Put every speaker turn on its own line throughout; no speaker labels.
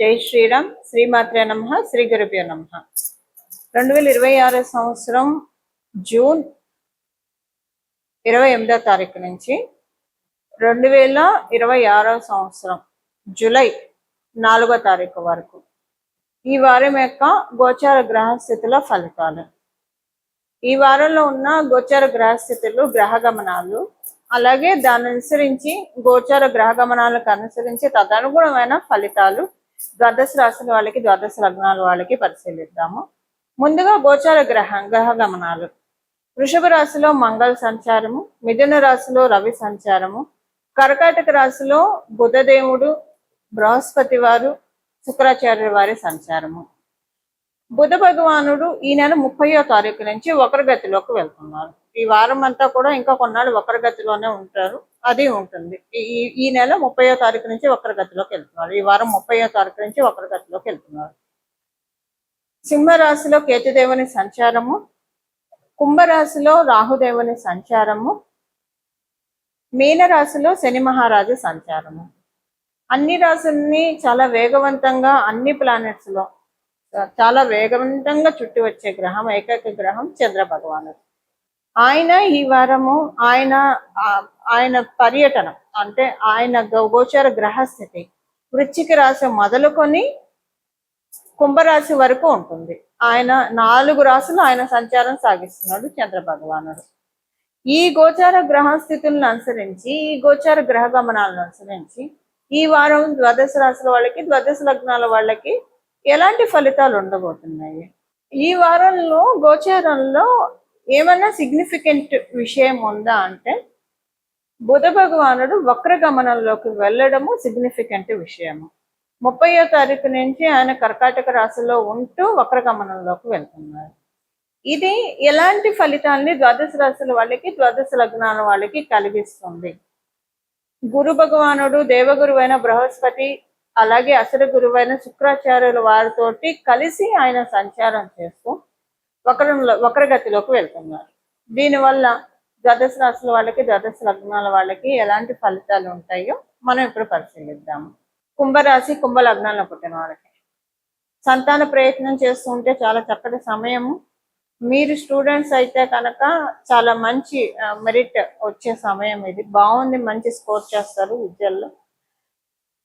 జై శ్రీరామ్. శ్రీమాత్రే నమః. శ్రీ గురుభ్యో నమః. 2026 సంవత్సరం జూన్ 28వ తారీఖు నుంచి 2026 సంవత్సరం జూలై 4వ తారీఖు వరకు ఈ వారం యొక్క గోచార గ్రహస్థితుల ఫలితాలు. ఈ వారంలో ఉన్న గోచార గ్రహస్థితులు, గ్రహగమనాలు, అలాగే దాన్ని అనుసరించి గోచార గ్రహగమనాలకు అనుసరించి తదనుగుణమైన ఫలితాలు ద్వాదశ రాశుల వాళ్ళకి, ద్వాదశ లగ్నాల వాళ్ళకి పరిశీలిద్దాము. ముందుగా గోచార గ్రహగమనాలు. వృషభ రాశిలో మంగళ సంచారము, మిథున రాశిలో రవి సంచారము, కర్కాటక రాశిలో బుధదేవుడు, బృహస్పతి వారు, శుక్రాచార్య వారి సంచారము. బుధ భగవానుడు ఈ నెల 30వ తారీఖు నుంచి వక్రగతిలోకి వెళ్తున్నారు. ఈ వారం అంతా కూడా ఇంకా కొన్నాళ్ళు వక్రగతిలోనే ఉంటారు, అది ఉంటుంది. ఈ నెల 30వ తారీఖు నుంచి వక్రగతిలోకి వెళ్తున్నారు. ఈ వారం 30వ తారీఖు నుంచి వక్రగతిలోకి వెళ్తున్నారు. సింహరాశిలో కేతుదేవుని సంచారము, కుంభరాశిలో రాహుదేవుని సంచారము, మీనరాశిలో శని మహారాజు సంచారము. అన్ని రాశుల్ని చాలా వేగవంతంగా, అన్ని ప్లానెట్స్ లో చాలా వేగవంతంగా చుట్టి వచ్చే గ్రహం, ఏకైక గ్రహం చంద్ర భగవానుడు. ఆయన ఈ వారము ఆయన పర్యటన అంటే ఆయన గోచార గ్రహస్థితి వృశ్చిక రాశి మొదలుకొని కుంభరాశి వరకు ఉంటుంది. ఆయన 4 రాశులు ఆయన సంచారం సాగిస్తున్నాడు చంద్ర భగవానుడు. ఈ గోచార గ్రహస్థితులను అనుసరించి, ఈ గోచార గ్రహ గమనాలను అనుసరించి ఈ వారం ద్వాదశ రాశుల వాళ్ళకి, ద్వాదశ లగ్నాల వాళ్ళకి ఎలాంటి ఫలితాలు ఉండబోతున్నాయి? ఈ వారంలో గోచారంలో ఏమన్నా సిగ్నిఫికెంట్ విషయం ఉందా అంటే, బుధ భగవానుడు వక్ర గమనంలోకి వెళ్ళడము సిగ్నిఫికెంట్ విషయము. 30వ తారీఖు నుంచి ఆయన కర్కాటక రాశిలో ఉంటూ వక్ర గమనంలోకి వెళ్తున్నారు. ఇది ఎలాంటి ఫలితాన్ని ద్వాదశ రాశుల వాళ్ళకి, ద్వాదశ లగ్నాల వాళ్ళకి కలిగిస్తుంది? గురు భగవానుడు, దేవగురువైన బృహస్పతి, అలాగే అసుర గురువైన శుక్రాచార్యుల వారితోటి కలిసి ఆయన సంచారం చేస్తూ వక్రగతిలోకి వెళ్తున్నారు. దీనివల్ల ద్వాదశ రాశుల వాళ్ళకి, ద్వాదశ లగ్నాల వాళ్ళకి ఎలాంటి ఫలితాలు ఉంటాయో మనం ఇప్పుడు పరిశీలిద్దాము. కుంభరాశి, కుంభ లగ్నాల్లో పుట్టిన వాళ్ళకి సంతాన ప్రయత్నం చేస్తుంటే చాలా చక్కటి సమయము. మీరు స్టూడెంట్స్ అయితే కనుక చాలా మంచి మెరిట్ వచ్చే సమయం ఇది. బాగుంది, మంచి స్కోర్ చేస్తారు విద్యల్లో.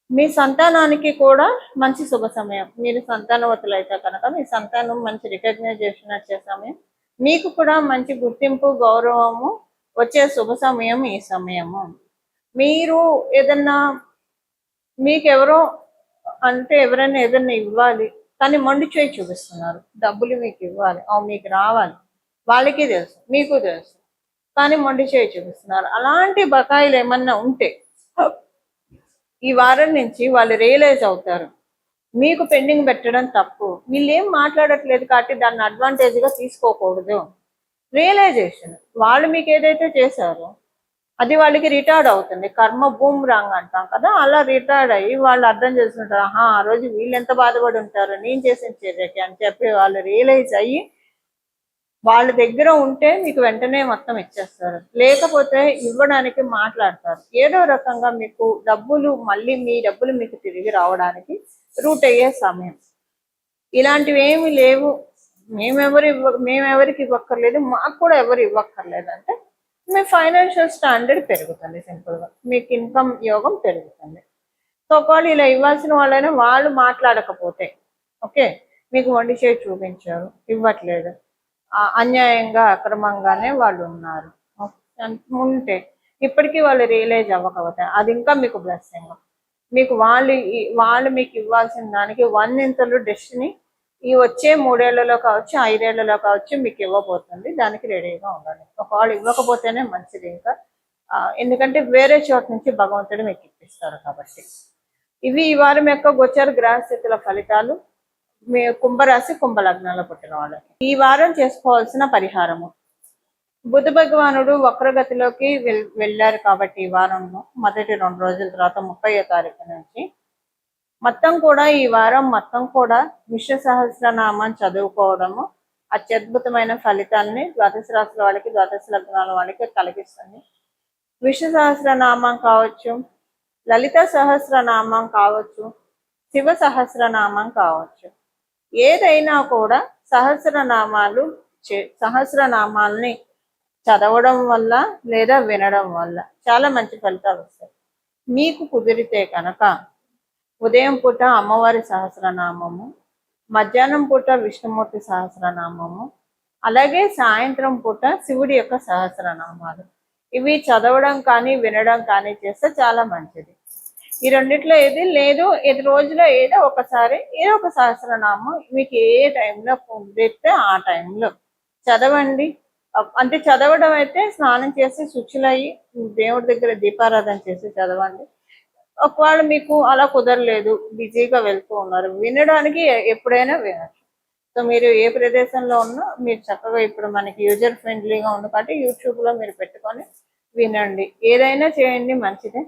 మీ సంతానానికి కూడా మంచి శుభ సమయం. మీరు సంతానవతులు అయితే కనుక మీ సంతానం మంచి రికగ్నైజేషన్ వచ్చే సమయం, మీకు కూడా మంచి గుర్తింపు, గౌరవము వచ్చే శుభ సమయం ఈ సమయము. మీరు ఏదన్నా, మీకెవరో అంటే ఎవరైనా ఏదన్నా ఇవ్వాలి కానీ మొండి చేయి చూపిస్తున్నారు, డబ్బులు మీకు ఇవ్వాలి, మీకు రావాలి, వాళ్ళకి తెలుసు, మీకు తెలుసు, కానీ మొండి చేయి చూపిస్తున్నారు. అలాంటి బకాయిలు ఏమన్నా ఉంటే ఈ వారం నుంచి వాళ్ళు రియలైజ్ అవుతారు, మీకు పెండింగ్ పెట్టడం తప్పు, వీళ్ళు ఏం మాట్లాడట్లేదు కాబట్టి దాన్ని అడ్వాంటేజ్గా తీసుకోకూడదు. రియలైజేషన్, వాళ్ళు మీకు ఏదైతే చేశారో అది వాళ్ళకి రిటార్డ్ అవుతుంది. కర్మ బూమ్ రాంగ్ అంటాం కదా, అలా రిటార్డ్ అయ్యి వాళ్ళు అర్థం చేసుకుంటారు, ఆ రోజు వీళ్ళు ఎంత బాధపడి ఉంటారు నేను చేసిన చర్యకి అని చెప్పి వాళ్ళు రియలైజ్ అయ్యి వాళ్ళ దగ్గర ఉంటే మీకు వెంటనే మొత్తం ఇచ్చేస్తారు, లేకపోతే ఇవ్వడానికి మాట్లాడతారు. ఏదో రకంగా మీకు డబ్బులు, మళ్ళీ మీ డబ్బులు మీకు తిరిగి రావడానికి రూట్ అయ్యే సమయం. ఇలాంటివి ఏమి లేవు, మేమెవరికి ఇవ్వక్కర్లేదు, మాకు కూడా ఎవరు ఇవ్వక్కర్లేదు అంటే మీ ఫైనాన్షియల్ స్టాండర్డ్ పెరుగుతుంది. సింపుల్గా మీకు ఇన్కమ్ యోగం పెరుగుతుంది. సో ఒకవేళ ఇలా ఇవ్వాల్సిన వాళ్ళైనా వాళ్ళు మాట్లాడకపోతే, ఓకే మీకు వండి చేయి చూపించారు, ఇవ్వట్లేదు, అన్యాయంగా అక్రమంగానే వాళ్ళు ఉన్నారు ఉంటే, ఇప్పటికీ వాళ్ళు రియలైజ్ అవ్వకపోతే అది ఇంకా మీకు బ్లెస్సింగ్. మీకు వాళ్ళు మీకు ఇవ్వాల్సిన దానికి 1/3 డెస్టినీ ఈ వచ్చే 3 ఏళ్లలో కావచ్చు, 5 ఏళ్లలో కావచ్చు మీకు ఇవ్వబోతుంది. దానికి రెడీగా ఉండాలి. ఒకవేళ ఇవ్వకపోతేనే మంచిది ఇంకా, ఎందుకంటే వేరే చోట నుంచి భగవంతుడు మీకు ఇప్పిస్తారు కాబట్టి. ఇవి ఈ వారం యొక్క గోచార గ్రహస్థితుల ఫలితాలు మీ కుంభరాశి, కుంభ లగ్నాల్లో పుట్టిన వాళ్ళకి. ఈ వారం చేసుకోవాల్సిన పరిహారము. బుధ భగవానుడు వక్రగతిలోకి వెళ్ళారు కాబట్టి ఈ వారంలో మొదటి 2 రోజుల తర్వాత 30వ తారీఖు నుంచి మొత్తం కూడా ఈ వారం మొత్తం కూడా విష్ణు సహస్రనామం చదువుకోవడము అత్యద్భుతమైన ఫలితాలని ద్వాదశ రాశుల వాళ్ళకి, ద్వాదశ లగ్నాల వాళ్ళకి కలిగిస్తుంది. విష్ణు సహస్రనామం కావచ్చు, లలిత సహస్రనామం కావచ్చు, శివ సహస్రనామం కావచ్చు, ఏదైనా కూడా సహస్రనామాల్ని చదవడం వల్ల లేదా వినడం వల్ల చాలా మంచి ఫలితాలు వస్తాయి. మీకు కుదిరితే కనుక ఉదయం పూట అమ్మవారి సహస్రనామము, మధ్యాహ్నం పూట విష్ణుమూర్తి సహస్రనామము, అలాగే సాయంత్రం పూట శివుడి యొక్క సహస్రనామాలు, ఇవి చదవడం కానీ వినడం కానీ చేస్తే చాలా మంచిది. ఈ రెండిట్లో ఏది లేదు, ఏది రోజులో ఏదో ఒకసారి ఏదో ఒక సహస్రనామం మీకు ఏ టైంలో కుదిరితే ఆ టైంలో చదవండి. అంటే చదవడం అయితే స్నానం చేసి శుచులయ్యి దేవుడి దగ్గర దీపారాధన చేసి చదవండి. ఒకవేళ మీకు అలా కుదరలేదు, బిజీగా వెళ్తూ ఉన్నారు, వినడానికి ఎప్పుడైనా వినచ్చు. సో మీరు ఏ ప్రదేశంలో ఉన్నా మీరు చక్కగా ఇప్పుడు మనకి యూజర్ ఫ్రెండ్లీగా ఉంది కాబట్టి యూట్యూబ్లో మీరు పెట్టుకొని వినండి. ఏదైనా చేయండి, మంచిదే.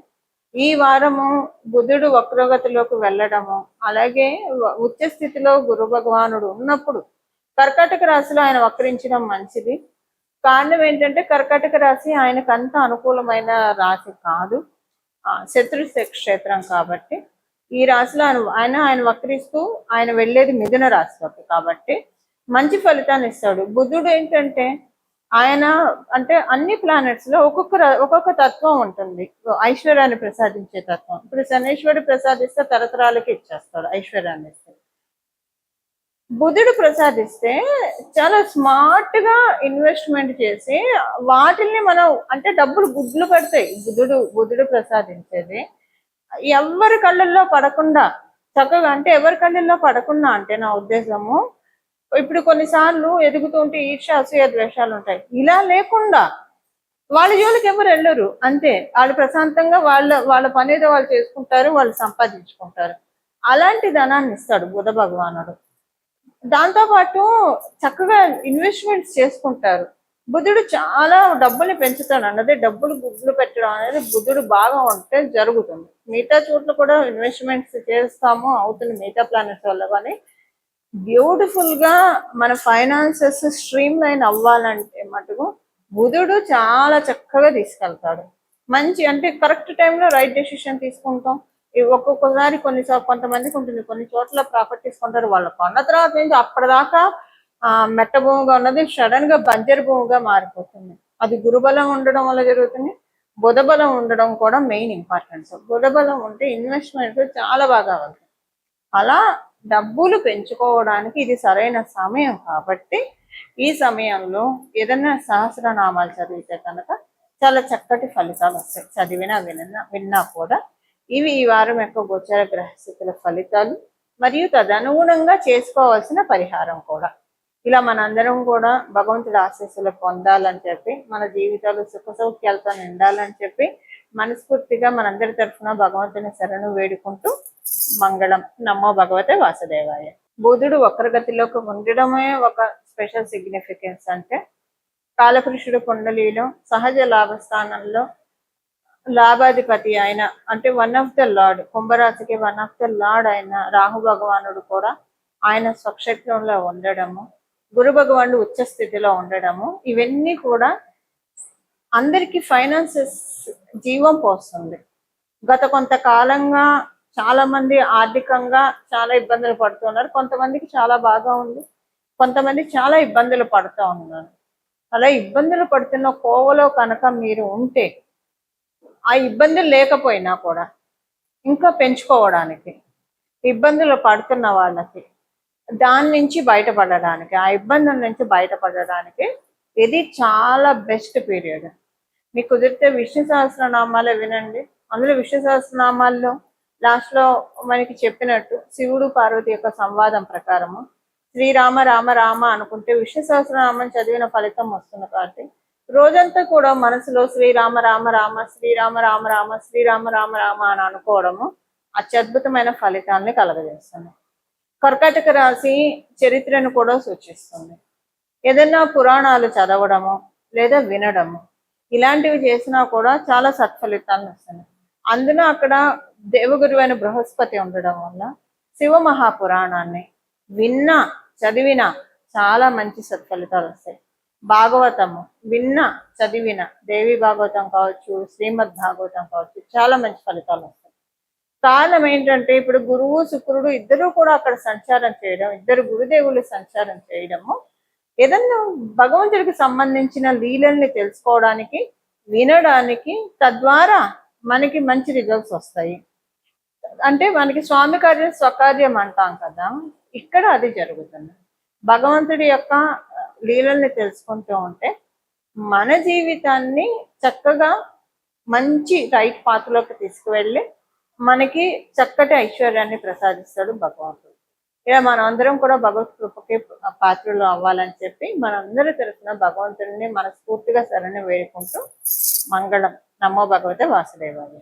ఈ వారము బుధుడు వక్రగతిలోకి వెళ్ళడము, అలాగే ఉచ్చ స్థితిలో గురు భగవానుడు ఉన్నప్పుడు కర్కాటక రాశిలో ఆయన వక్రించడం మంచిది. కారణం ఏంటంటే కర్కాటక రాశి ఆయనకంత అనుకూలమైన రాశి కాదు, శత్రు క్షేత్రం కాబట్టి. ఈ రాశిలో ఆయన వక్రిస్తూ ఆయన వెళ్ళేది మిథున రాశిలోకి కాబట్టి మంచి ఫలితాన్ని ఇస్తాడు. బుధుడు ఏంటంటే ఆయన అంటే అన్ని ప్లానెట్స్ లో ఒక్కొక్క తత్వం ఉంటుంది, ఐశ్వర్యాన్ని ప్రసాదించే తత్వం. ఇప్పుడు శనీశ్వరుడు ప్రసాదిస్తే తరతరాలకి ఇచ్చేస్తాడు ఐశ్వర్యాన్ని ఇస్తే. బుధుడు ప్రసాదిస్తే చాలా స్మార్ట్ గా ఇన్వెస్ట్మెంట్ చేసి వాటిల్ని మనం అంటే డబ్బులు గుడ్లు పడతాయి. బుధుడు ప్రసాదించేది ఎవరి కళ్ళల్లో పడకుండా చక్కగా, అంటే ఎవరి కళ్ళల్లో పడకుండా అంటే నా ఉద్దేశము, ఇప్పుడు కొన్నిసార్లు ఎదుగుతుంటే ఈర్ష అసూయ ద్వేషాలు ఉంటాయి, ఇలా లేకుండా వాళ్ళ జోలికి ఎవరు వెళ్ళరు, అంతే. వాళ్ళు ప్రశాంతంగా వాళ్ళ పని ఏదో వాళ్ళు చేసుకుంటారు, వాళ్ళు సంపాదించుకుంటారు. అలాంటి ధనాన్ని ఇస్తాడు బుధ భగవానుడు. దాంతోపాటు చక్కగా ఇన్వెస్ట్మెంట్స్ చేసుకుంటారు. బుధుడు చాలా డబ్బుల్ని పెంచుతాడు అన్నది, డబ్బులు గుడ్లు పెట్టడం అనేది బుధుడు బాగా ఉంటే జరుగుతుంది. మిగతా చోట్ల కూడా ఇన్వెస్ట్మెంట్స్ చేస్తాము అవుతుంది మిగతా ప్లానెట్స్ వల్ల, కానీ బ్యూటిఫుల్ గా మన ఫైనాన్సెస్ స్ట్రీమ్ లైన్ అవ్వాలంటే మటుకు బుధుడు చాలా చక్కగా తీసుకెళ్తాడు. మంచి అంటే కరెక్ట్ టైంలో రైట్ డెసిషన్ తీసుకుంటాం. ఒక్కొక్కసారి కొంతమందికి ఉంటుంది, కొన్ని చోట్ల ప్రాపర్టీస్ కొంటారు, వాళ్ళు కొన్న తర్వాత నుంచి అప్పటిదాకా మెట్ట భూమిగా ఉన్నది సడన్ గా బంజరు భూమిగా మారిపోతుంది. అది గురుబలం ఉండడం వల్ల జరుగుతుంది. బుధబలం ఉండడం కూడా మెయిన్ ఇంపార్టెన్స్. బుధబలం ఉంటే ఇన్వెస్ట్మెంట్ చాలా బాగా అవుతుంది. అలా డబ్బులు పెంచుకోవడానికి ఇది సరైన సమయం కాబట్టి ఈ సమయంలో ఏదైనా సహస్రనామాలు చదివితే కనుక చాలా చక్కటి ఫలితాలు వస్తాయి. విన్నా కూడా ఇవి ఈ వారం యొక్క గోచర గ్రహస్థితుల ఫలితాలు మరియు తదనుగుణంగా చేసుకోవాల్సిన పరిహారం కూడా. ఇలా మనందరం కూడా భగవంతుడి ఆశీస్సులు పొందాలని చెప్పి, మన జీవితాలు సుఖ సౌఖ్యాలతో నిండాలని చెప్పి మనస్ఫూర్తిగా మనందరి తరఫున భగవంతుని శరణు వేడుకుంటూ మంగళం. నమో భగవతే వాసుదేవాయ. బుధుడు వక్రగతిలోకి ఉండడమే ఒక స్పెషల్ సిగ్నిఫికెన్స్. అంటే కాలపురుషుడు కుండలిలో సహజ లాభస్థానంలో లాభాధిపతి అయిన, అంటే వన్ ఆఫ్ ద లార్డ్, కుంభరాశికి వన్ ఆఫ్ ద లార్డ్ అయిన రాహు భగవానుడు కూడా ఆయన స్వక్షేత్రంలో ఉండడము, గురు భగవానుడు ఉచ్చ స్థితిలో ఉండడము, ఇవన్నీ కూడా అందరికి ఫైనాన్సెస్ జీవం పోస్తుంది. గత కొంతకాలంగా చాలా మంది ఆర్థికంగా చాలా ఇబ్బందులు పడుతున్నారు. కొంతమందికి చాలా బాగా ఉంది, కొంతమంది చాలా ఇబ్బందులు పడుతూ ఉన్నారు. అలా ఇబ్బందులు పడుతున్న కోవలో కనుక మీరు ఉంటే, ఆ ఇబ్బందులు లేకపోయినా కూడా ఇంకా పెంచుకోవడానికి, ఇబ్బందులు పడుతున్న వాళ్ళకి దాని నుంచి బయటపడడానికి, ఆ ఇబ్బందుల నుంచి బయటపడడానికి ఇది చాలా బెస్ట్ పీరియడ్. మీకు కుదిరితే విష్ణు సహస్రనామాలే వినండి. అందులో విష్ణు సహస్రనామాల్లో లాస్ట్లో మనకి చెప్పినట్టు శివుడు పార్వతి యొక్క సంవాదం ప్రకారము శ్రీరామ రామ రామ అనుకుంటే విష్ణు సహస్రనామం చదివిన ఫలితం వస్తుంది. కాబట్టి రోజంతా కూడా మనసులో శ్రీరామ రామ రామ శ్రీరామ రామ రామ శ్రీరామ రామ రామ అని అనుకోవడము అత్యద్భుతమైన ఫలితాన్ని కలగజేస్తుంది. కర్కాటక రాశి చరిత్రను కూడా సూచిస్తుంది. ఏదైనా పురాణాలు చదవడము లేదా వినడము ఇలాంటివి చేసినా కూడా చాలా సత్ఫలితాలను వస్తున్నాయి. అందులో అక్కడ దేవగురువైన బృహస్పతి ఉండడం వల్ల శివ మహాపురాణాన్ని విన్నా చదివినా చాలా మంచి సత్ఫలితాలు వస్తాయి. భాగవతము విన్నా చదివిన దేవి భాగవతం కావచ్చు, శ్రీమద్ భాగవతం కావచ్చు, చాలా మంచి ఫలితాలు వస్తాయి. కారణం ఏంటంటే ఇప్పుడు గురువు శుక్రుడు ఇద్దరు కూడా అక్కడ సంచారం చేయడం, ఇద్దరు గురుదేవులు సంచారం చేయడము ఏదన్నా భగవంతుడికి సంబంధించిన లీలల్ని తెలుసుకోవడానికి, వినడానికి, తద్వారా మనకి మంచి రిజల్ట్స్ వస్తాయి. అంటే మనకి స్వామి కార్యం స్వకార్యం అంటాం కదా, ఇక్కడ అది జరుగుతుంది. భగవంతుడి యొక్క లీలల్ని తెలుసుకుంటూ ఉంటే మన జీవితాన్ని చక్కగా మంచి రైట్ పాత్రలోకి తీసుకువెళ్ళి మనకి చక్కటి ఐశ్వర్యాన్ని ప్రసాదిస్తాడు భగవంతుడు. ఇలా మనం అందరం కూడా భగవత్ కృపకి పాత్రలు అవ్వాలని చెప్పి మనందరి తరఫున భగవంతుడిని మనస్ఫూర్తిగా శరణి వేడుకుంటూ మంగళం. నమో భగవతే వాసుదేవాయ.